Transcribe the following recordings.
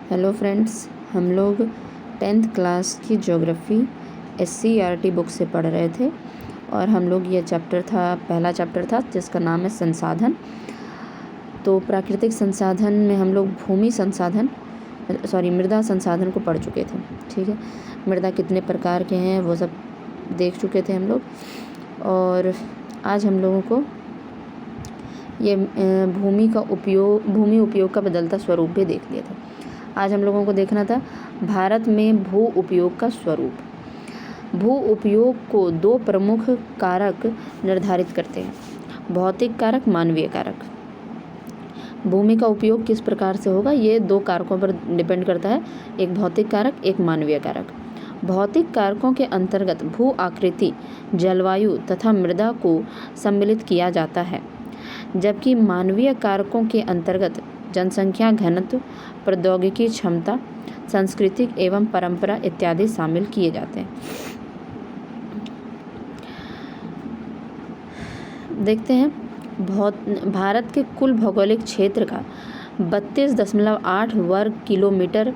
Hello friends, हम लोग 10th class की ज्योग्राफी SCERT बुक से पढ़ रहे थे और हम लोग ये पहला चैप्टर था जिसका नाम है संसाधन। तो प्राकृतिक संसाधन में हम लोग मृदा संसाधन को पढ़ चुके थे। ठीक है, मृदा कितने प्रकार के हैं वो सब देख चुके थे हम लोग। और आज हम लोगों को ये भूमि उपयोग का बदलता स्वरूप भी देख लिया था। आज हम लोगों को देखना था भारत में भू उपयोग का स्वरूप। भू उपयोग को दो प्रमुख कारक निर्धारित करते हैं, भौतिक कारक, मानवीय कारक। भूमि का उपयोग किस प्रकार से होगा ये दो कारकों पर डिपेंड करता है, एक भौतिक कारक, एक मानवीय कारक। भौतिक कारकों के अंतर्गत भू आकृति, जलवायु तथा मृदा को सम्मिलित किया जाता है, जबकि मानवीय कारकों के अंतर्गत जनसंख्या घनत्व, प्रौद्योगिकी क्षमता, सांस्कृतिक एवं परंपरा इत्यादि शामिल किए जाते हैं। देखते हैं, भारत के कुल भौगोलिक क्षेत्र का 32.8 वर्ग किलोमीटर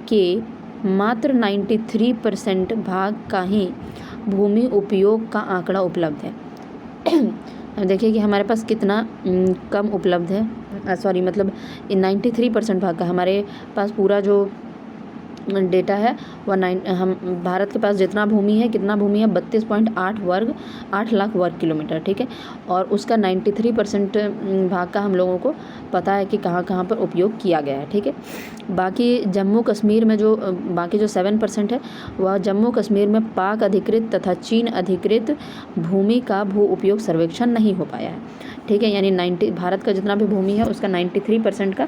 के मात्र 93% भाग का ही भूमि उपयोग का आंकड़ा उपलब्ध है। देखिए कि हमारे पास कितना कम उपलब्ध है, 93% भाग का हमारे पास पूरा जो डेटा है वह भारत के पास जितना भूमि है, कितना भूमि है 32.8 लाख वर्ग किलोमीटर। ठीक है, और उसका 93% भाग का हम लोगों को पता है कि कहाँ कहाँ पर उपयोग किया गया है। ठीक है, बाकी जम्मू कश्मीर में बाकी जो 7% है वह जम्मू कश्मीर में पाक अधिकृत तथा चीन अधिकृत भूमि का भू उपयोग सर्वेक्षण नहीं हो पाया है। ठीक है, यानी भारत का जितना भी भूमि है उसका 93% का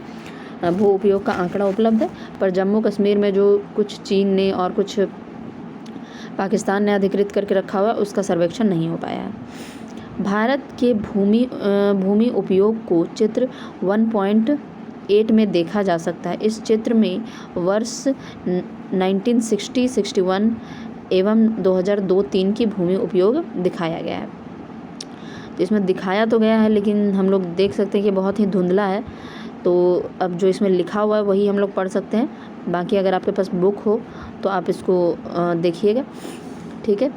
भू उपयोग का आंकड़ा उपलब्ध है, पर जम्मू कश्मीर में जो कुछ चीन ने और कुछ पाकिस्तान ने अधिकृत करके रखा हुआ है उसका सर्वेक्षण नहीं हो पाया है। भारत के भूमि उपयोग को चित्र 1.8 में देखा जा सकता है। इस चित्र में वर्ष 1960, 61 एवं 2002-3 की भूमि उपयोग दिखाया गया है। तो इसमें दिखाया तो गया है लेकिन हम लोग देख सकते हैं कि बहुत ही धुंधला है, तो अब जो इसमें लिखा हुआ है वही हम लोग पढ़ सकते हैं। बाकी अगर आपके पास बुक हो तो आप इसको देखिएगा। ठीक है,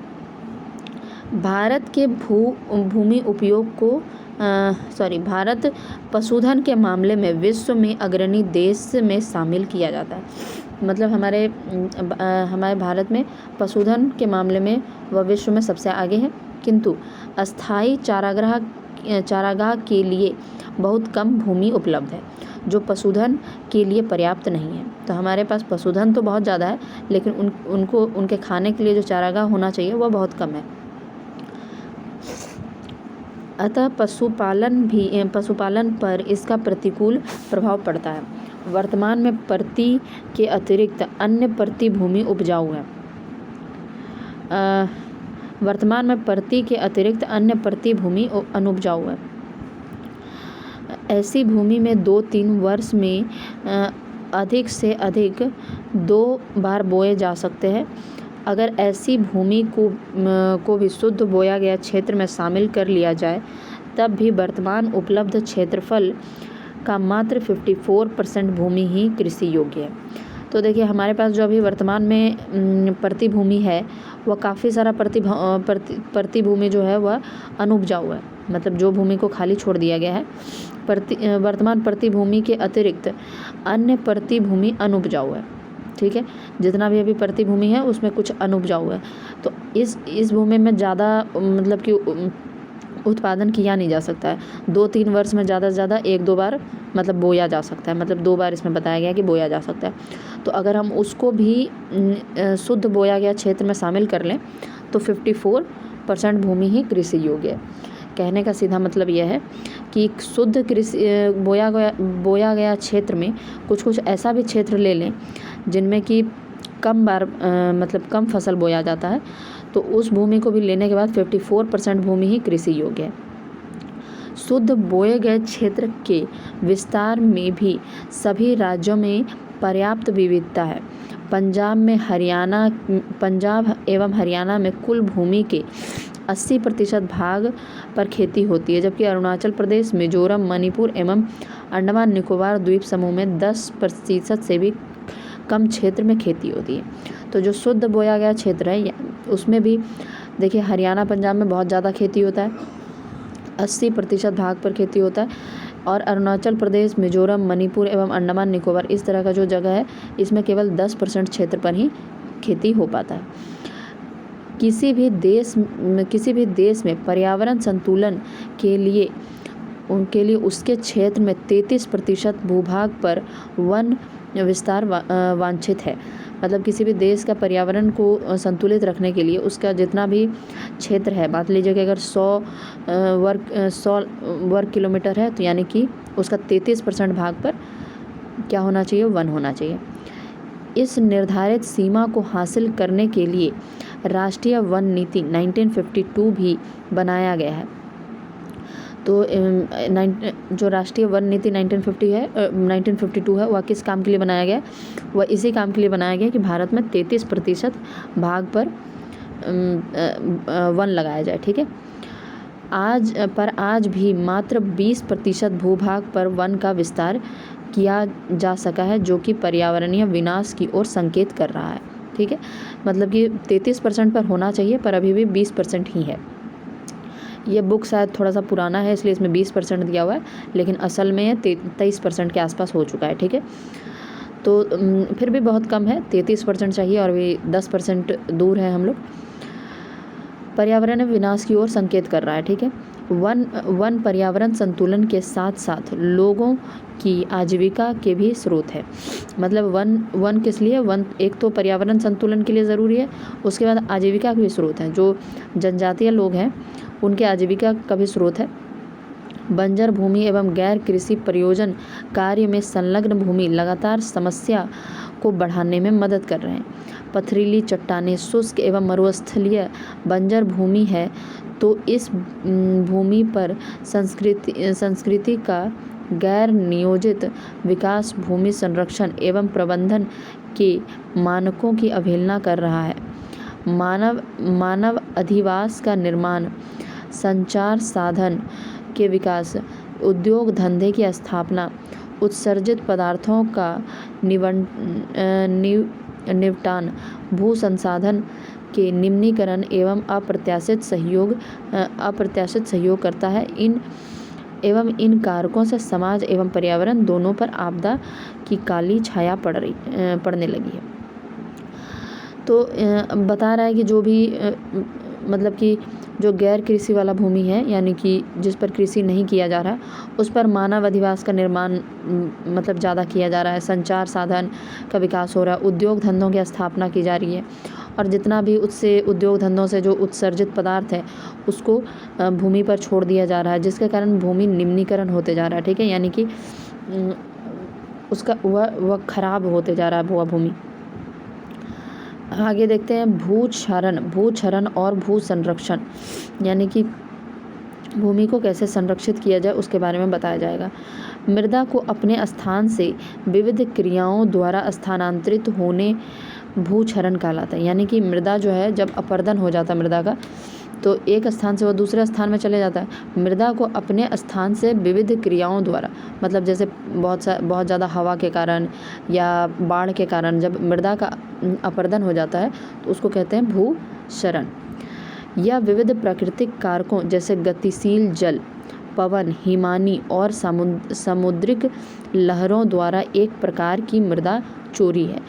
भारत के भूमि उपयोग को भारत पशुधन के मामले में विश्व में अग्रणी देश में शामिल किया जाता है। मतलब हमारे भारत में पशुधन के मामले में वह विश्व में सबसे आगे है, किंतु अस्थायी चारागाह के लिए बहुत कम भूमि उपलब्ध है, जो पशुधन के लिए पर्याप्त नहीं है। तो हमारे पास पशुधन तो बहुत ज़्यादा है लेकिन उनके खाने के लिए जो चारागाह होना चाहिए वह बहुत कम है। अतः पशुपालन पर इसका प्रतिकूल प्रभाव पड़ता है। वर्तमान में प्रति के अतिरिक्त अन्य प्रति भूमि उपजाऊ है। अनुपजाऊ है। ऐसी भूमि में 2-3 वर्ष में अधिक से अधिक 2 बार बोए जा सकते हैं। अगर ऐसी भूमि को भी शुद्ध बोया गया क्षेत्र में शामिल कर लिया जाए तब भी वर्तमान उपलब्ध क्षेत्रफल का मात्र 54% भूमि ही कृषि योग्य है। तो देखिए हमारे पास जो अभी वर्तमान में प्रति भूमि है वह काफ़ी सारा प्रति भूमि जो है वह अनुपजाऊ है। मतलब जो भूमि को खाली छोड़ दिया गया है, वर्तमान प्रति भूमि के अतिरिक्त अन्य प्रति भूमि अनुपजाऊ है। ठीक है, जितना भी अभी प्रति भूमि है उसमें कुछ अनुपजाऊ है। तो इस भूमि में ज़्यादा मतलब कि उत्पादन किया नहीं जा सकता है। 2-3 वर्ष में ज़्यादा से ज़्यादा 1-2 बार मतलब बोया जा सकता है, मतलब 2 बार इसमें बताया गया कि बोया जा सकता है। तो अगर हम उसको भी शुद्ध बोया गया क्षेत्र में शामिल कर लें तो 54% भूमि ही कृषि योग्य है। कहने का सीधा मतलब यह है कि शुद्ध कृषि बोया गया क्षेत्र में कुछ ऐसा भी क्षेत्र ले लें जिनमें कि कम फसल बोया जाता है, तो उस भूमि को भी लेने के बाद 54% भूमि ही कृषि योग्य है। शुद्ध बोए गए क्षेत्र के विस्तार में भी सभी राज्यों में पर्याप्त विविधता है। पंजाब एवं हरियाणा में कुल भूमि के 80% भाग पर खेती होती है, जबकि अरुणाचल प्रदेश, मिजोरम, मणिपुर एवं अंडमान निकोबार द्वीप समूह में 10% से भी कम क्षेत्र में खेती होती है। तो जो शुद्ध बोया गया क्षेत्र है उसमें भी देखिए हरियाणा पंजाब में बहुत ज़्यादा खेती होता है, 80% भाग पर खेती होता है। और अरुणाचल प्रदेश, मिजोरम, मणिपुर एवं अंडमान निकोबार इस तरह का जो जगह है इसमें केवल 10% क्षेत्र पर ही खेती हो पाता है। किसी भी देश में पर्यावरण संतुलन के लिए उसके क्षेत्र में 33% भूभाग पर वन विस्तार वांछित है। मतलब किसी भी देश का पर्यावरण को संतुलित रखने के लिए उसका जितना भी क्षेत्र है, मान लीजिए कि अगर 100 वर्ग किलोमीटर है तो यानी कि उसका 33% भाग पर क्या होना चाहिए, वन होना चाहिए। इस निर्धारित सीमा को हासिल करने के लिए राष्ट्रीय वन नीति 1952 भी बनाया गया है। तो जो राष्ट्रीय वन नीति 1952 है वह किस काम के लिए बनाया गया? वह इसी काम के लिए बनाया गया कि भारत में 33% भाग पर वन लगाया जाए। ठीक है, आज भी मात्र 20% भूभाग पर वन का विस्तार किया जा सका है, जो कि पर्यावरणीय विनाश की ओर संकेत कर रहा है। ठीक है, मतलब कि 33% पर होना चाहिए पर अभी भी 20% ही है। ये बुक शायद थोड़ा सा पुराना है इसलिए इसमें 20% दिया हुआ है, लेकिन असल में 23% के आसपास हो चुका है। ठीक है, तो फिर भी बहुत कम है, 33% चाहिए और भी 10% दूर है हम लोग। पर्यावरण विनाश की ओर संकेत कर रहा है। ठीक है, वन पर्यावरण संतुलन के साथ साथ लोगों की आजीविका के भी स्रोत है। मतलब वन किस लिए? वन एक तो पर्यावरण संतुलन के लिए ज़रूरी है, उसके बाद आजीविका के भी स्रोत हैं। जो जनजातीय लोग हैं उनके आजीविका का भी स्रोत है। बंजर भूमि एवं गैर कृषि प्रयोजन कार्य में संलग्न भूमि लगातार समस्या को बढ़ाने में मदद कर रहे हैं। पथरीली चट्टानें, शुष्क एवं मरुस्थलीय बंजर भूमि है, तो इस भूमि पर संस्कृति का गैर नियोजित विकास भूमि संरक्षण एवं प्रबंधन के मानकों की अवहेलना कर रहा है। मानव अधिवास का निर्माण, संचार साधन के विकास, उद्योग धंधे की स्थापना, उत्सर्जित पदार्थों का निपटान, भू संसाधन के निम्नीकरण एवं अप्रत्याशित सहयोग करता है। इन कारकों से समाज एवं पर्यावरण दोनों पर आपदा की काली छाया पड़ने लगी है। तो बता रहा है कि जो भी मतलब कि जो गैर कृषि वाला भूमि है, यानी कि जिस पर कृषि नहीं किया जा रहा, उस पर मानव अधिवास का निर्माण मतलब ज़्यादा किया जा रहा है। संचार साधन का विकास हो रहा है, उद्योग धंधों की स्थापना की जा रही है, और जितना भी उससे उद्योग धंधों से जो उत्सर्जित पदार्थ है उसको भूमि पर छोड़ दिया जा रहा है, जिसके कारण भूमि निम्नीकरण होते जा रहा है। ठीक है, यानी कि उसका वह खराब होते जा रहा है वह भूमि। आगे देखते हैं भूक्षरण और भू संरक्षण, यानी कि भूमि को कैसे संरक्षित किया जाए उसके बारे में बताया जाएगा। मृदा को अपने स्थान से विविध क्रियाओं द्वारा स्थानांतरित होने भूक्षरण कहलाता है। यानी कि मृदा जो है जब अपर्दन हो जाता है मृदा का, तो एक स्थान से वो दूसरे स्थान में चले जाता है। मृदा को अपने स्थान से विविध क्रियाओं द्वारा, मतलब जैसे बहुत ज़्यादा हवा के कारण या बाढ़ के कारण जब मृदा का अपर्दन हो जाता है तो उसको कहते हैं भूक्षरण। यह विविध प्राकृतिक कारकों जैसे गतिशील जल, पवन, हिमानी और समुद्रिक लहरों द्वारा एक प्रकार की मृदा चोरी है।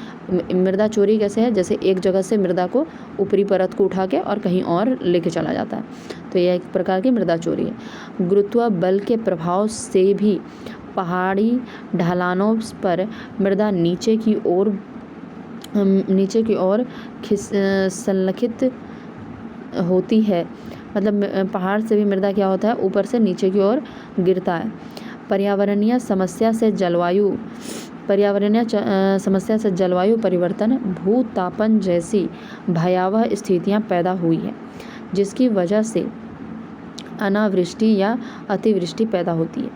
मृदा चोरी कैसे है? जैसे एक जगह से मृदा को ऊपरी परत को उठा के और कहीं और लेके चला जाता है, तो यह एक प्रकार की मृदा चोरी है। गुरुत्व बल के प्रभाव से भी पहाड़ी ढलानों पर मृदा नीचे की ओर संलखित होती है। मतलब पहाड़ से भी मृदा क्या होता है, ऊपर से नीचे की ओर गिरता है। पर्यावरणीय समस्या से जलवायु परिवर्तन, भूतापन जैसी भयावह स्थितियां पैदा हुई है, जिसकी वजह से अनावृष्टि या अतिवृष्टि पैदा होती है।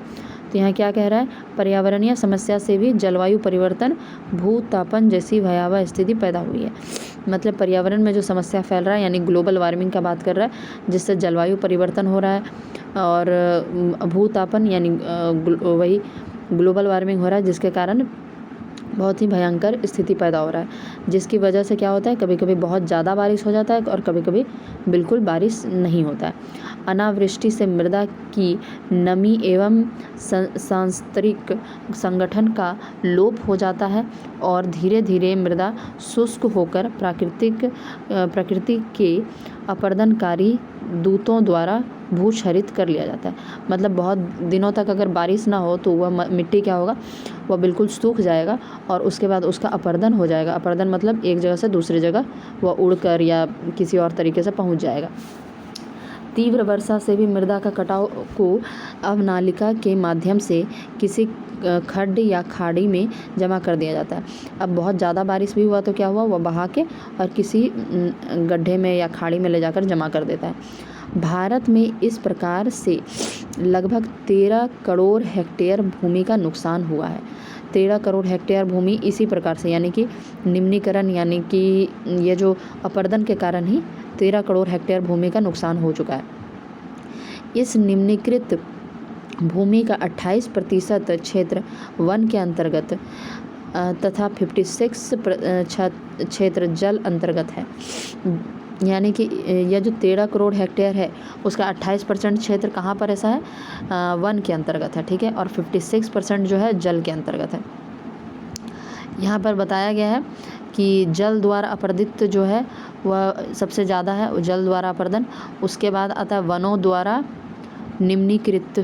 तो यहाँ क्या कह रहा है? पर्यावरणीय समस्या से भी जलवायु परिवर्तन, भूतापन जैसी भयावह स्थिति पैदा हुई है। मतलब पर्यावरण में जो समस्या फैल रहा है, यानी ग्लोबल वार्मिंग का बात कर रहा है, जिससे जलवायु परिवर्तन हो रहा है, और भूतापन यानी वही ग्लोबल वार्मिंग हो रहा है, जिसके कारण बहुत ही भयंकर स्थिति पैदा हो रहा है, जिसकी वजह से क्या होता है, कभी कभी बहुत ज़्यादा बारिश हो जाता है और कभी कभी बिल्कुल बारिश नहीं होता है। अनावृष्टि से मृदा की नमी एवं सांस्तरिक संगठन का लोप हो जाता है और धीरे धीरे मृदा शुष्क होकर प्रकृति के अपरदनकारी दूतों द्वारा भूक्षरित कर लिया जाता है। मतलब बहुत दिनों तक अगर बारिश ना हो तो वह मिट्टी क्या होगा, वह बिल्कुल सूख जाएगा और उसके बाद उसका अपरदन हो जाएगा। अपरदन मतलब एक जगह से दूसरी जगह वह उड़कर या किसी और तरीके से पहुंच जाएगा। तीव्र वर्षा से भी मृदा का कटाव को अवनालिका के माध्यम से किसी खड्ड या खाड़ी में जमा कर दिया जाता है। अब बहुत ज़्यादा बारिश भी हुआ तो क्या हुआ, वह बहा के और किसी गड्ढे में या खाड़ी में ले जाकर जमा कर देता है। भारत में इस प्रकार से लगभग 13 करोड़ हेक्टेयर भूमि का नुकसान हुआ है। 13 करोड़ हेक्टेयर भूमि इसी प्रकार से, यानी कि निम्नीकरण, यानी कि ये जो अपरदन के कारण ही 13 करोड़ हेक्टेयर भूमि का नुकसान हो चुका है। इस निम्नीकृत भूमि का 28% क्षेत्र वन के अंतर्गत तथा 56 क्षेत्र जल अंतर्गत है। यानी कि यह जो 13 करोड़ हेक्टेयर है उसका 28% क्षेत्र कहाँ पर ऐसा है, वन के अंतर्गत है, ठीक है, और 56% जो है जल के अंतर्गत है। यहाँ पर बताया गया है कि जल द्वारा अपरदित जो है वह सबसे ज़्यादा है, जल द्वारा अपरदन। उसके बाद आता है वनों द्वारा निम्नीकृत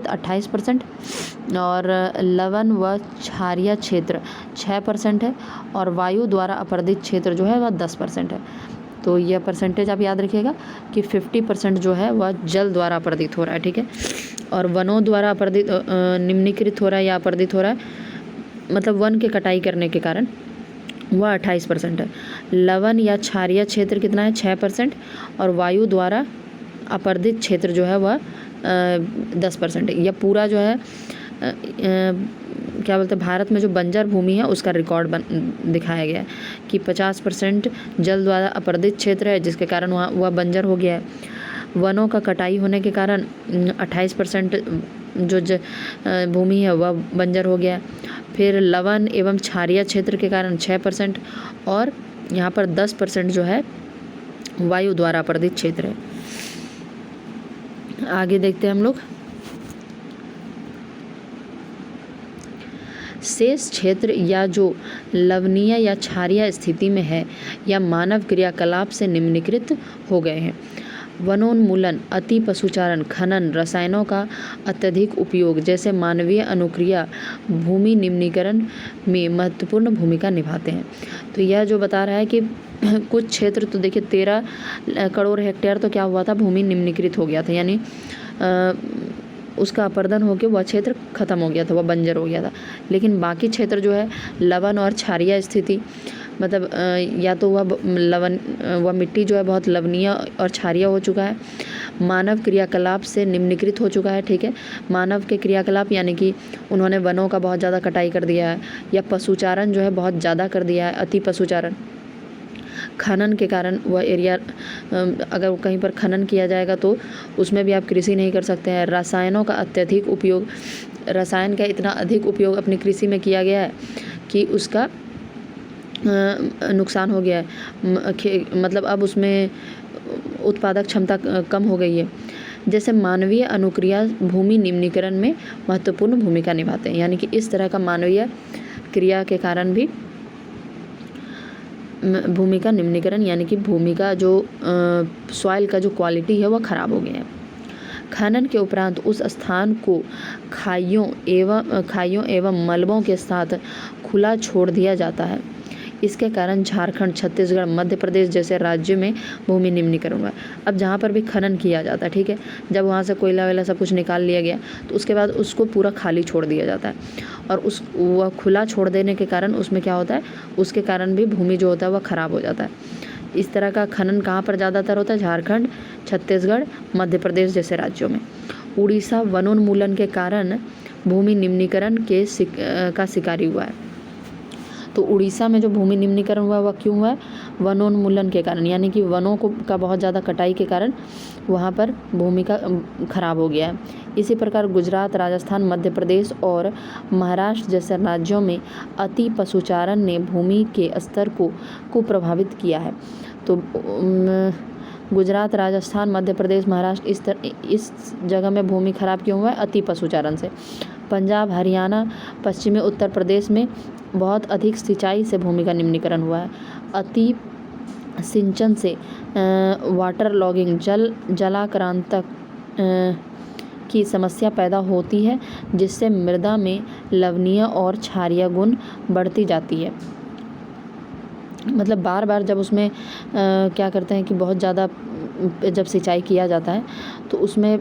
28% और लवन व क्षारीय क्षेत्र 6% है और वायु द्वारा अपरदित क्षेत्र जो है वह 10% है। तो यह परसेंटेज आप याद रखिएगा कि 50% जो है वह जल द्वारा अपरदित हो रहा है, ठीक है, और वनों द्वारा अपरदित निम्नीकृत हो रहा है या अपरदित हो रहा है, मतलब वन के कटाई करने के कारण वह 28% है। लवन या क्षारीय क्षेत्र कितना है, 6% और वायु द्वारा अपरदित क्षेत्र जो है वह 10% है। यह पूरा जो है क्या बोलते हैं, भारत में जो बंजर भूमि है उसका रिकॉर्ड दिखाया गया है कि 50% जल द्वारा अपरदित क्षेत्र है, जिसके कारण वह बंजर हो गया है। वनों का कटाई होने के कारण 28% जो भूमि है वह बंजर हो गया है। फिर लवन एवं क्षारीय क्षेत्र के कारण 6% और यहाँ पर 10% जो है वायु द्वारा अपरदित क्षेत्र है। आगे देखते हैं हम लोग। शेष क्षेत्र या जो लवणीय या क्षारीय स्थिति में है या मानव क्रियाकलाप से निम्नीकृत हो गए हैं। वनोन्मूलन, अति पशुचारण, खनन, रसायनों का अत्यधिक उपयोग जैसे मानवीय अनुक्रिया भूमि निम्नीकरण में महत्वपूर्ण भूमिका निभाते हैं। तो यह जो बता रहा है कि कुछ क्षेत्र तो देखिए 13 करोड़ हेक्टेयर तो क्या हुआ था, भूमि निम्नीकृत हो गया था, यानी उसका अपरदन होकर वह क्षेत्र खत्म हो गया था, वह बंजर हो गया था। लेकिन बाकी क्षेत्र जो है लवन और क्षारीय स्थिति, मतलब या तो वह मिट्टी जो है बहुत लवणीय और क्षारीय हो चुका है, मानव क्रियाकलाप से निम्नीकृत हो चुका है, ठीक है। मानव के क्रियाकलाप यानी कि उन्होंने वनों का बहुत ज़्यादा कटाई कर दिया है या पशुचारण जो है बहुत ज़्यादा कर दिया है, अति पशुचारण। खनन के कारण वह एरिया, अगर कहीं पर खनन किया जाएगा तो उसमें भी आप कृषि नहीं कर सकते हैं। रसायनों का अत्यधिक उपयोग, रसायन का इतना अधिक उपयोग अपनी कृषि में किया गया है कि उसका नुकसान हो गया है, मतलब अब उसमें उत्पादक क्षमता कम हो गई है। जैसे मानवीय अनुक्रिया भूमि निम्नीकरण में महत्वपूर्ण भूमिका निभाते हैं, यानी कि इस तरह का मानवीय क्रिया के कारण भी भूमि का निम्नीकरण, यानी कि भूमि का जो सॉइल का जो क्वालिटी है वह ख़राब हो गया है। खनन के उपरांत उस स्थान को खाइयों एवं मलबों के साथ खुला छोड़ दिया जाता है। इसके कारण झारखंड, छत्तीसगढ़, मध्य प्रदेश जैसे राज्यों में भूमि निम्नीकरण हुआ। अब जहाँ पर भी खनन किया जाता है, ठीक है, जब वहाँ से कोयला वैला सब कुछ निकाल लिया गया तो उसके बाद उसको पूरा खाली छोड़ दिया जाता है और वह खुला छोड़ देने के कारण उसमें क्या होता है, उसके कारण भी भूमि जो होता है वह ख़राब हो जाता है। इस तरह का खनन कहाँ पर ज़्यादातर होता है, झारखंड, छत्तीसगढ़, मध्य प्रदेश जैसे राज्यों में। उड़ीसा वनोन्मूलन के कारण भूमि निम्नीकरण का शिकारी हुआ है। तो उड़ीसा में जो भूमि निम्नीकरण हुआ वह क्यों हुआ है, वनोन्मूलन के कारण, यानी कि वनों का बहुत ज़्यादा कटाई के कारण वहाँ पर भूमि का खराब हो गया है। इसी प्रकार गुजरात, राजस्थान, मध्य प्रदेश और महाराष्ट्र जैसे राज्यों में अति पशुचारण ने भूमि के स्तर को प्रभावित किया है। तो गुजरात, राजस्थान, मध्य प्रदेश, महाराष्ट्र इस जगह में भूमि खराब क्यों हुआ है? अति पशुचारण से। पंजाब, हरियाणा, पश्चिमी उत्तर प्रदेश में बहुत अधिक सिंचाई से भूमि का निम्नीकरण हुआ है। अति सिंचन से वाटर लॉगिंग, जलाक्रांतक की समस्या पैदा होती है, जिससे मृदा में लवणीय और क्षारीय गुण बढ़ती जाती है। मतलब बार बार जब उसमें क्या करते हैं कि बहुत ज़्यादा जब सिंचाई किया जाता है तो उसमें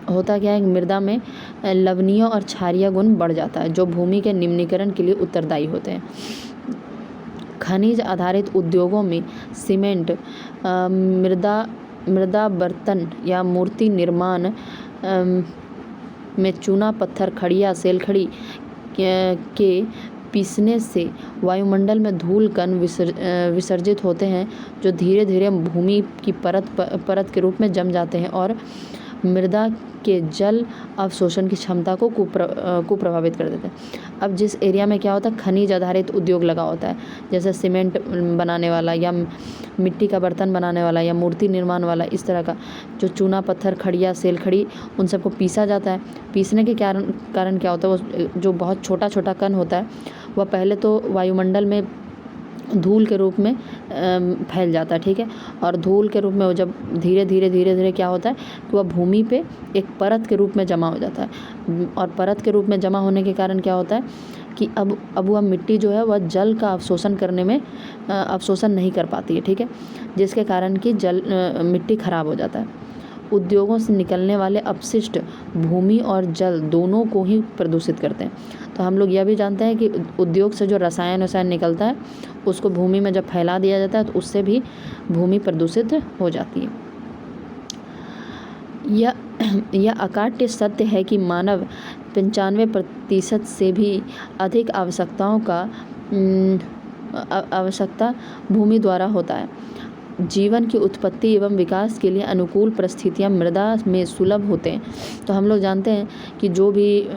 होता क्या है, मृदा में लवणीय और क्षारीय गुण बढ़ जाता है, जो भूमि के निम्नीकरण के लिए उत्तरदायी होते हैं। खनिज आधारित उद्योगों में सीमेंट, मृदा बर्तन या मूर्ति निर्माण में चूना पत्थर, खड़िया, सेलखड़ी के पीसने से वायुमंडल में धूल कण विसर्जित होते हैं, जो धीरे धीरे भूमि की परत के रूप में जम जाते हैं और मृदा के जल अवशोषण की क्षमता को प्रभावित कर देते हैं। अब जिस एरिया में क्या होता है, खनिज आधारित उद्योग लगा होता है, जैसे सीमेंट बनाने वाला या मिट्टी का बर्तन बनाने वाला या मूर्ति निर्माण वाला, इस तरह का जो चूना पत्थर, खड़िया, सेलखड़ी, उन सबको पीसा जाता है। पीसने के कारण क्या होता है, वो जो बहुत छोटा छोटा कण होता है वह पहले तो वायुमंडल में धूल के रूप में फैल जाता है, ठीक है। और धूल के रूप में वो जब धीरे धीरे क्या होता है कि वह भूमि पे एक परत के रूप में जमा हो जाता है। और परत के रूप में जमा होने के कारण क्या होता है कि अब वह मिट्टी जो है वह जल का अवशोषण करने में अवशोषण नहीं कर पाती है, ठीक है, जिसके कारण कि मिट्टी खराब हो जाता है। उद्योगों से निकलने वाले अपशिष्ट भूमि और जल दोनों को ही प्रदूषित करते हैं। तो हम लोग यह भी जानते हैं कि उद्योग से जो रसायन निकलता है उसको भूमि में जब फैला दिया जाता है तो उससे भी भूमि प्रदूषित हो जाती है। यह अकाट्य सत्य है कि मानव 95% से भी अधिक आवश्यकता भूमि द्वारा होता है। जीवन की उत्पत्ति एवं विकास के लिए अनुकूल परिस्थितियां मृदा में सुलभ होते हैं। तो हम लोग जानते हैं कि जो भी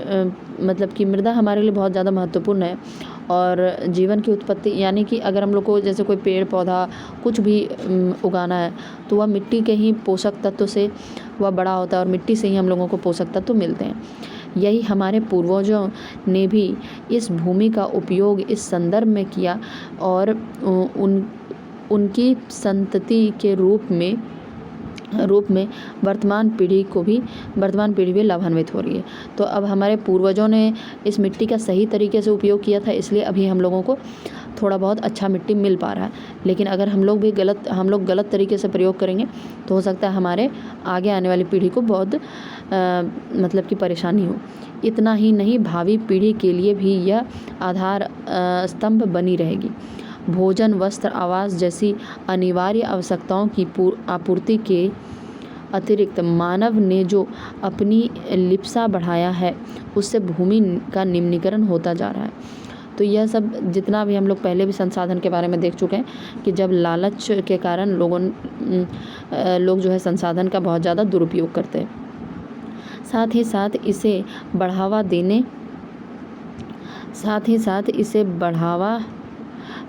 मतलब कि मृदा हमारे लिए बहुत ज़्यादा महत्वपूर्ण है। और जीवन की उत्पत्ति यानी कि अगर हम लोग को जैसे कोई पेड़ पौधा कुछ भी उगाना है तो वह मिट्टी के ही पोषक तत्व से वह बड़ा होता है और मिट्टी से ही हम लोगों को पोषक तत्व मिलते हैं। यही हमारे पूर्वजों ने भी इस भूमि का उपयोग इस संदर्भ में किया और उनकी संतति के रूप में वर्तमान पीढ़ी भी लाभान्वित हो रही है। तो अब हमारे पूर्वजों ने इस मिट्टी का सही तरीके से उपयोग किया था, इसलिए अभी हम लोगों को थोड़ा बहुत अच्छा मिट्टी मिल पा रहा है। लेकिन अगर हम लोग गलत तरीके से प्रयोग करेंगे तो हो सकता है हमारे आगे आने वाली पीढ़ी को बहुत मतलब कि परेशानी हो। इतना ही नहीं, भावी पीढ़ी के लिए भी यह आधार स्तंभ बनी रहेगी। भोजन, वस्त्र, आवास जैसी अनिवार्य आवश्यकताओं की आपूर्ति के अतिरिक्त मानव ने जो अपनी लिप्सा बढ़ाया है उससे भूमि का निम्नीकरण होता जा रहा है। तो यह सब जितना भी हम लोग पहले भी संसाधन के बारे में देख चुके हैं कि जब लालच के कारण लोग जो है संसाधन का बहुत ज़्यादा दुरुपयोग करते हैं। साथ ही साथ इसे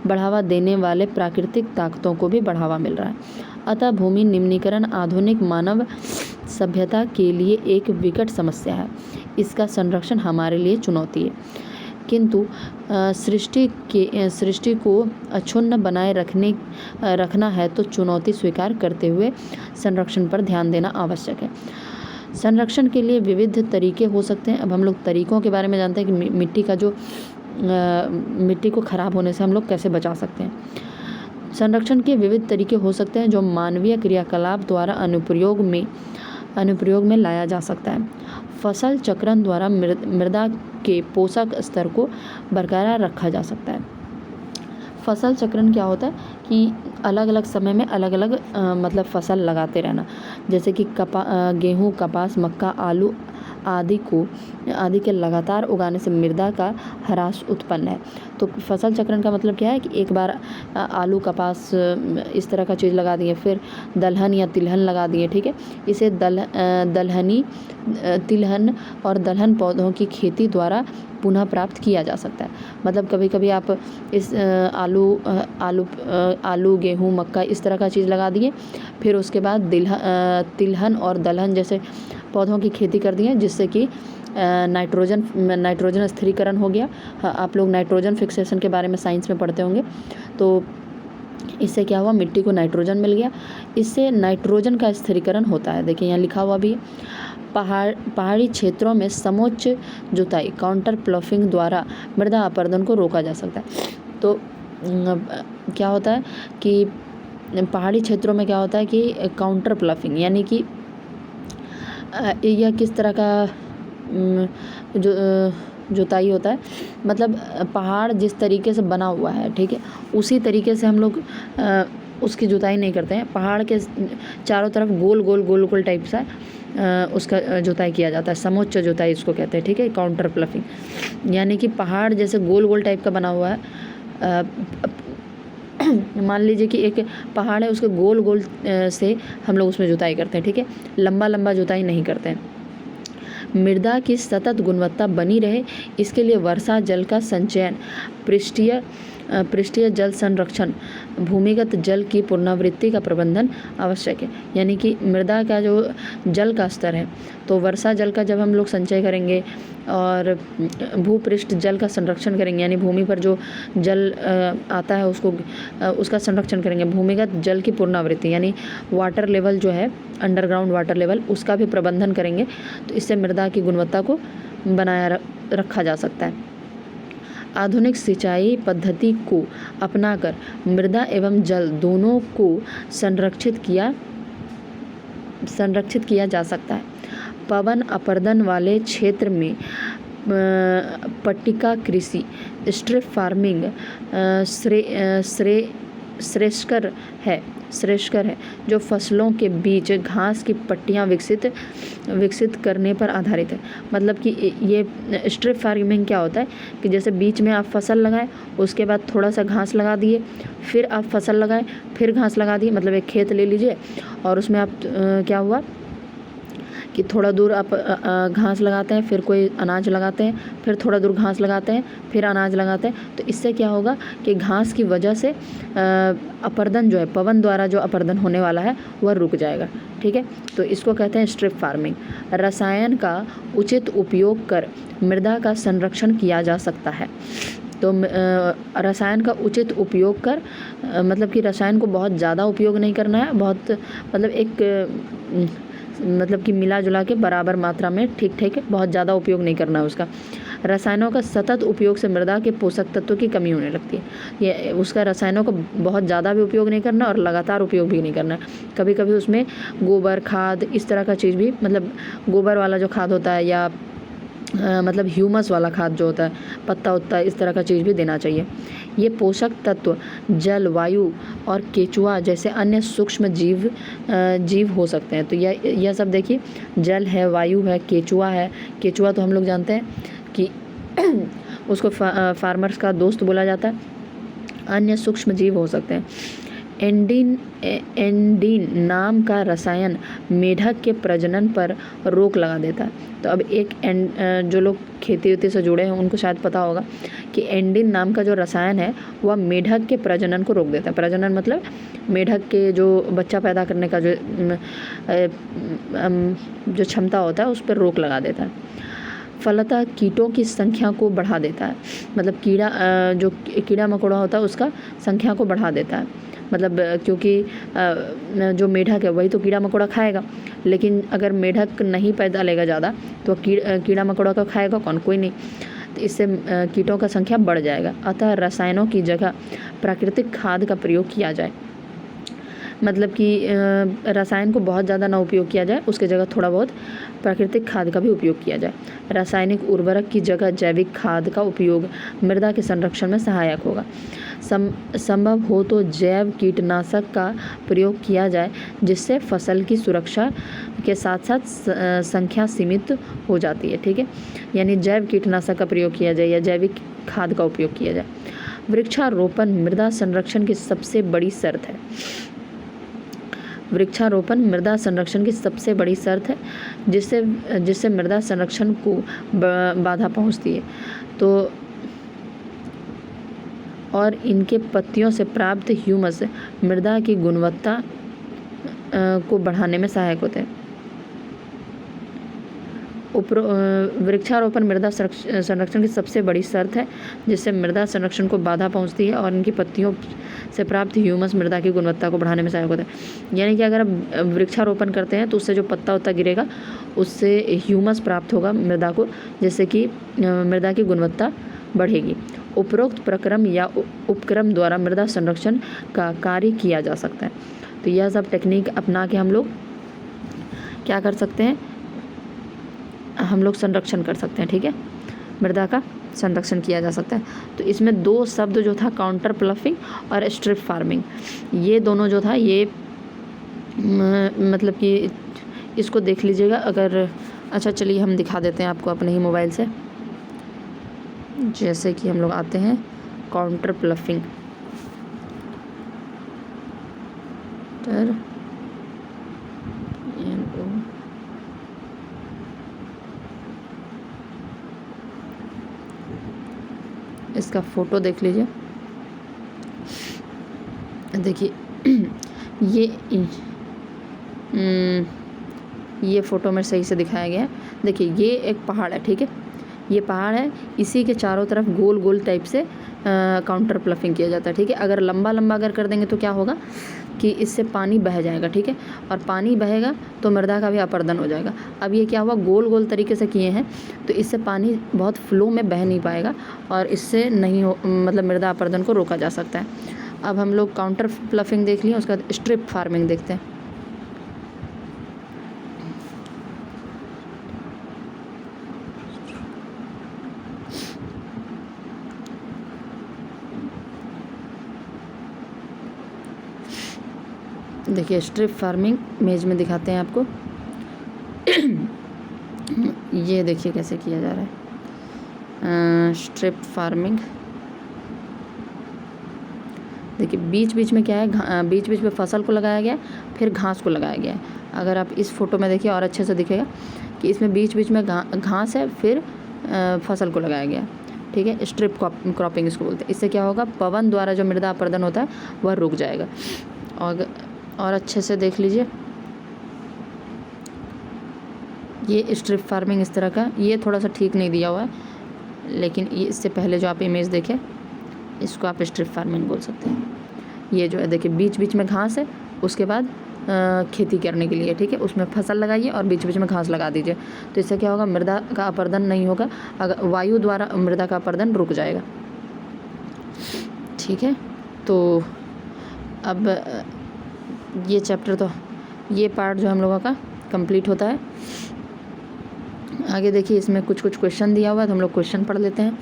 बढ़ावा देने वाले प्राकृतिक ताकतों को भी बढ़ावा मिल रहा है। अतः भूमि निम्नीकरण आधुनिक मानव सभ्यता के लिए एक विकट समस्या है। इसका संरक्षण हमारे लिए चुनौती है, किंतु सृष्टि को अक्षुण्ण बनाए रखना है तो चुनौती स्वीकार करते हुए संरक्षण पर ध्यान देना आवश्यक है। संरक्षण के लिए विविध तरीके हो सकते हैं। अब हम लोग तरीकों के बारे में जानते हैं कि मिट्टी को खराब होने से हम लोग कैसे बचा सकते हैं। संरक्षण के विविध तरीके हो सकते हैं जो मानवीय क्रियाकलाप द्वारा अनुप्रयोग में लाया जा सकता है। फसल चक्रण द्वारा मृदा के पोषक स्तर को बरकरार रखा जा सकता है। फसल चक्रण क्या होता है कि अलग अलग समय में अलग अलग मतलब फसल लगाते रहना, जैसे कि गेहूँ, कपास, मक्का, आलू आदि के लगातार उगाने से मृदा का ह्रास उत्पन्न है। तो फसल चक्रण का मतलब क्या है कि एक बार आलू कपास इस तरह का चीज़ लगा दिए, फिर दलहन या तिलहन लगा दिए, ठीक है। इसे तिलहन और दलहन पौधों की खेती द्वारा पुनः प्राप्त किया जा सकता है। मतलब कभी कभी आप इस आलू गेहूँ मक्का इस तरह का चीज़ लगा दिए, फिर उसके बाद तिलहन और दलहन जैसे पौधों की खेती कर दी है, जिससे कि नाइट्रोजन स्थिरीकरण हो गया। आप लोग नाइट्रोजन फिक्सेशन के बारे में साइंस में पढ़ते होंगे। तो इससे क्या हुआ, मिट्टी को नाइट्रोजन मिल गया। इससे नाइट्रोजन का स्थिरीकरण होता है। देखिए यहाँ लिखा हुआ भी है, पहाड़ी क्षेत्रों में समोच्च जुताई काउंटर प्लॉफिंग द्वारा मृदा अपरदन को रोका जा सकता है। तो क्या होता है कि पहाड़ी क्षेत्रों में क्या होता है कि काउंटर प्लॉफिंग, यानी कि यह किस तरह का जुताई होता है, मतलब पहाड़ जिस तरीके से बना हुआ है, ठीक है, उसी तरीके से हम लोग उसकी जुताई नहीं करते हैं। पहाड़ के चारों तरफ गोल गोल टाइप सा उसका जुताई किया जाता है। समोच्च जुताई इसको कहते हैं, ठीक है, काउंटर प्लॉफिंग। यानी कि पहाड़ जैसे गोल गोल टाइप का बना हुआ है, मान लीजिए कि एक पहाड़ है, उसके गोल गोल से हम लोग उसमें जुताई करते हैं, ठीक है, लंबा लंबा जुताई नहीं करते हैं। मृदा की सतत गुणवत्ता बनी रहे, इसके लिए वर्षा जल का संचयन, पृष्ठीय जल संरक्षण, भूमिगत जल की पुनरावृत्ति का प्रबंधन आवश्यक है। यानी कि मृदा का जो जल का स्तर है, तो वर्षा जल का जब हम लोग संचय करेंगे और भूपृष्ठ जल का संरक्षण करेंगे, यानी भूमि पर जो जल आता है उसका संरक्षण करेंगे। भूमिगत जल की पुनरावृत्ति यानी वाटर लेवल जो है, अंडरग्राउंड वाटर लेवल, उसका भी प्रबंधन करेंगे। तो इससे मृदा की गुणवत्ता को बनाए रखा जा सकता है। आधुनिक सिंचाई पद्धति को अपनाकर मृदा एवं जल दोनों को संरक्षित किया जा सकता है। पवन अपरदन वाले क्षेत्र में पट्टिका कृषि, स्ट्रिप फार्मिंग श्रेयस्कर है, जो फसलों के बीच घास की पट्टियां विकसित करने पर आधारित है। मतलब कि ये स्ट्रिप फार्मिंग क्या होता है कि जैसे बीच में आप फसल लगाएं, उसके बाद थोड़ा सा घास लगा दिए, फिर आप फसल लगाएं, फिर घास लगा दिए। मतलब एक खेत ले लीजिए और उसमें आप क्या हुआ कि थोड़ा दूर आप घास लगाते हैं, फिर कोई अनाज लगाते हैं, फिर थोड़ा दूर घास लगाते हैं, फिर अनाज लगाते हैं। तो इससे क्या होगा कि घास की वजह से अपरदन जो है, पवन द्वारा जो अपरदन होने वाला है, वह रुक जाएगा, ठीक है। तो इसको कहते हैं स्ट्रिप फार्मिंग। रसायन का उचित उपयोग कर मृदा का संरक्षण किया जा सकता है। तो रसायन का उचित उपयोग कर मतलब कि रसायन को बहुत ज़्यादा उपयोग नहीं करना है, बहुत मतलब कि मिला जुला के बराबर मात्रा में, ठीक ठीक है, बहुत ज़्यादा उपयोग नहीं करना है उसका। रसायनों का सतत उपयोग से मृदा के पोषक तत्वों की कमी होने लगती है। ये उसका रसायनों का बहुत ज़्यादा भी उपयोग नहीं करना और लगातार उपयोग भी नहीं करना। कभी कभी उसमें गोबर खाद इस तरह का चीज़ भी, मतलब गोबर वाला जो खाद होता है या मतलब ह्यूमस वाला खाद जो होता है, पत्ता उत्ता इस तरह का चीज़ भी देना चाहिए। ये पोषक तत्व जल, वायु और केचुआ जैसे अन्य सूक्ष्म जीव हो सकते हैं। तो यह सब देखिए, जल है, वायु है, केचुआ है। केचुआ तो हम लोग जानते हैं कि उसको फार्मर्स का दोस्त बोला जाता है। अन्य सूक्ष्म जीव हो सकते हैं। एंडीन नाम का रसायन मेढक के प्रजनन पर रोक लगा देता है। तो अब जो लोग खेती वेती से जुड़े हैं उनको शायद पता होगा कि एंडीन नाम का जो रसायन है वह मेढक के प्रजनन को रोक देता है। प्रजनन मतलब मेढक के जो बच्चा पैदा करने का जो क्षमता होता है उस पर रोक लगा देता है। फलतः कीटों की संख्या को बढ़ा देता है। मतलब जो कीड़ा मकोड़ा होता है उसका संख्या को बढ़ा देता है। मतलब क्योंकि जो मेढक है वही तो कीड़ा मकोड़ा खाएगा, लेकिन अगर मेढक नहीं पैदा लेगा ज़्यादा तो कीड़ा मकोड़ा का खाएगा कौन? कोई नहीं। तो इससे कीटों का संख्या बढ़ जाएगा। अतः रसायनों की जगह प्राकृतिक खाद का प्रयोग किया जाए। मतलब कि रसायन को बहुत ज़्यादा ना उपयोग किया जाए, उसके जगह थोड़ा बहुत प्राकृतिक खाद का भी उपयोग किया जाए। रासायनिक उर्वरक की जगह जैविक खाद का उपयोग मृदा के संरक्षण में सहायक होगा। संभव हो तो जैव कीटनाशक का प्रयोग किया जाए, जिससे फसल की सुरक्षा के साथ साथ संख्या सीमित हो जाती है। ठीक है, यानी जैव कीटनाशक का प्रयोग किया जाए या जैविक खाद का उपयोग किया जाए। वृक्षारोपण मृदा संरक्षण की सबसे बड़ी शर्त है। वृक्षारोपण मृदा संरक्षण की सबसे बड़ी शर्त है, जिससे मृदा संरक्षण को बाधा पहुंचती है तो और इनके पत्तियों से प्राप्त ह्यूमस मृदा की गुणवत्ता को बढ़ाने में सहायक होते हैं। वृक्षारोपण मृदा संरक्षण की सबसे बड़ी शर्त है, जिससे मृदा संरक्षण को बाधा पहुंचती है और इनकी पत्तियों से प्राप्त ह्यूमस मृदा की गुणवत्ता को बढ़ाने में सहायक होता है। यानी कि अगर आप वृक्षारोपण करते हैं तो उससे जो पत्ता उत्ता गिरेगा उससे ह्यूमस प्राप्त होगा मृदा को, जिससे कि मृदा की गुणवत्ता बढ़ेगी। उपरोक्त प्रक्रम या उपक्रम द्वारा मृदा संरक्षण का कार्य किया जा सकता है। तो यह सब टेक्निक अपना के हम लोग क्या कर सकते हैं, हम लोग संरक्षण कर सकते हैं। ठीक है, मृदा का संरक्षण किया जा सकता है। तो इसमें दो शब्द जो था काउंटर प्लफिंग और स्ट्रिप फार्मिंग, ये दोनों जो था ये मतलब कि इसको देख लीजिएगा अगर। अच्छा चलिए हम दिखा देते हैं आपको अपने ही मोबाइल से। जैसे कि हम लोग आते हैं काउंटर प्लफिंग इसका फ़ोटो देख लीजिए। देखिए ये फ़ोटो में सही से दिखाया गया है। देखिए ये एक पहाड़ है, ठीक है, ये पहाड़ है, इसी के चारों तरफ गोल गोल टाइप से काउंटर प्लफिंग किया जाता है। ठीक है, अगर लंबा लंबा अगर कर देंगे तो क्या होगा कि इससे पानी बह जाएगा। ठीक है, और पानी बहेगा तो मृदा का भी अपर्दन हो जाएगा। अब ये क्या हुआ, गोल गोल तरीके से किए हैं तो इससे पानी बहुत फ्लो में बह नहीं पाएगा और इससे नहीं हो मतलब मृदा अपर्दन को रोका जा सकता है। अब हम लोग काउंटर प्लफिंग देख लिए, उसका स्ट्रिप फार्मिंग देखते हैं। देखिए स्ट्रिप फार्मिंग इमेज में दिखाते हैं आपको। ये देखिए कैसे किया जा रहा है स्ट्रिप फार्मिंग। देखिए बीच बीच में क्या है, बीच बीच में फसल को लगाया गया, फिर घास को लगाया गया है। अगर आप इस फोटो में देखिए और अच्छे से दिखेगा कि इसमें बीच बीच में घास है, फिर फसल को लगाया गया है। ठीक है, स्ट्रिप क्रॉपिंग इसको बोलते हैं। इससे क्या होगा, पवन द्वारा जो मृदा अपर्दन होता है वह रुक जाएगा। और अच्छे से देख लीजिए, ये स्ट्रिप फार्मिंग इस तरह का, ये थोड़ा सा ठीक नहीं दिया हुआ है, लेकिन ये इससे पहले जो आप इमेज देखें इसको आप स्ट्रिप फार्मिंग बोल सकते हैं। ये जो है देखिए बीच बीच में घास है, उसके बाद खेती करने के लिए, ठीक है, उसमें फसल लगाइए और बीच बीच में घास लगा दीजिए। तो इससे क्या होगा, मृदा का अपर्दन नहीं होगा, अगर वायु द्वारा मृदा का अपर्दन रुक जाएगा। ठीक है, तो अब ये चैप्टर तो ये पार्ट जो हम लोगों का कंप्लीट होता है। आगे देखिए इसमें कुछ कुछ क्वेश्चन दिया हुआ है, तो हम लोग क्वेश्चन पढ़ लेते हैं।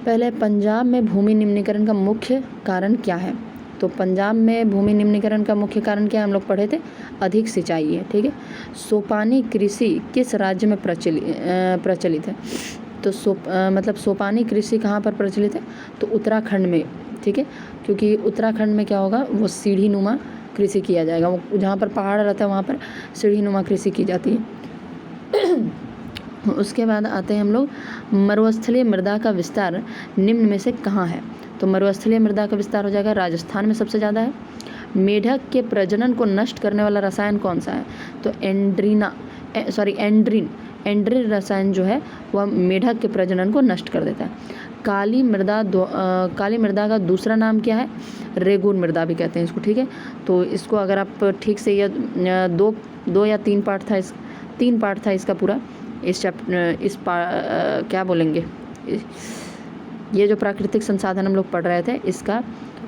पहले, पंजाब में भूमि निम्नीकरण का मुख्य कारण क्या है? तो पंजाब में भूमि निम्नीकरण का मुख्य कारण क्या है, हम लोग पढ़े थे, अधिक सिंचाई है। ठीक है, सोपानी कृषि किस राज्य में प्रचलित है? तो मतलब सोपानी कृषि कहाँ पर प्रचलित है? तो उत्तराखंड में। ठीक है, क्योंकि उत्तराखंड में क्या होगा, वो सीढ़ी नुमा कृषि किया जाएगा। वो जहाँ पर पहाड़ रहता है वहाँ पर सीढ़ी नुमा कृषि की जाती है। उसके बाद आते हैं हम लोग, मरुस्थलीय मृदा का विस्तार निम्न में से कहाँ है? तो मरुस्थलीय मृदा का विस्तार हो जाएगा राजस्थान में सबसे ज़्यादा है। मेढक के प्रजनन को नष्ट करने वाला रसायन कौन सा है? तो एंड्रीन रसायन जो है वह मेढक के प्रजनन को नष्ट कर देता है। काली मृदा का दूसरा नाम क्या है? रेगून मृदा भी कहते हैं इसको। ठीक है, तो इसको अगर आप ठीक से, यह दो या तीन पार्ट था, तीन पार्ट था इसका पूरा। क्या बोलेंगे, ये जो प्राकृतिक संसाधन हम लोग पढ़ रहे थे इसका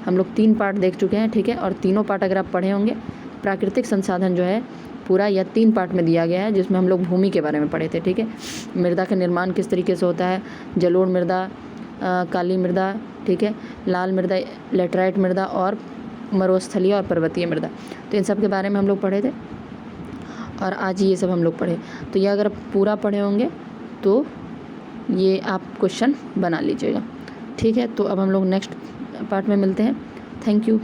हम लोग 3 पार्ट देख चुके हैं, ठीक है। और तीनों पार्ट अगर आप पढ़े होंगे, प्राकृतिक संसाधन जो है पूरा यह 3 पार्ट में दिया गया है, जिसमें हम लोग भूमि के बारे में पढ़े थे, ठीक है। मृदा का निर्माण किस तरीके से होता है, जलोढ़ मृदा, काली मृदा, ठीक है, लाल मृदा, लेटराइट मृदा और मरुस्थलीय और पर्वतीय मृदा। तो इन सब के बारे में हम लोग पढ़े थे और आज ये सब हम लोग पढ़े। तो ये अगर आप पूरा पढ़े होंगे तो ये आप क्वेश्चन बना लीजिएगा, ठीक है। तो अब हम लोग नेक्स्ट पार्ट में मिलते हैं। Thank you.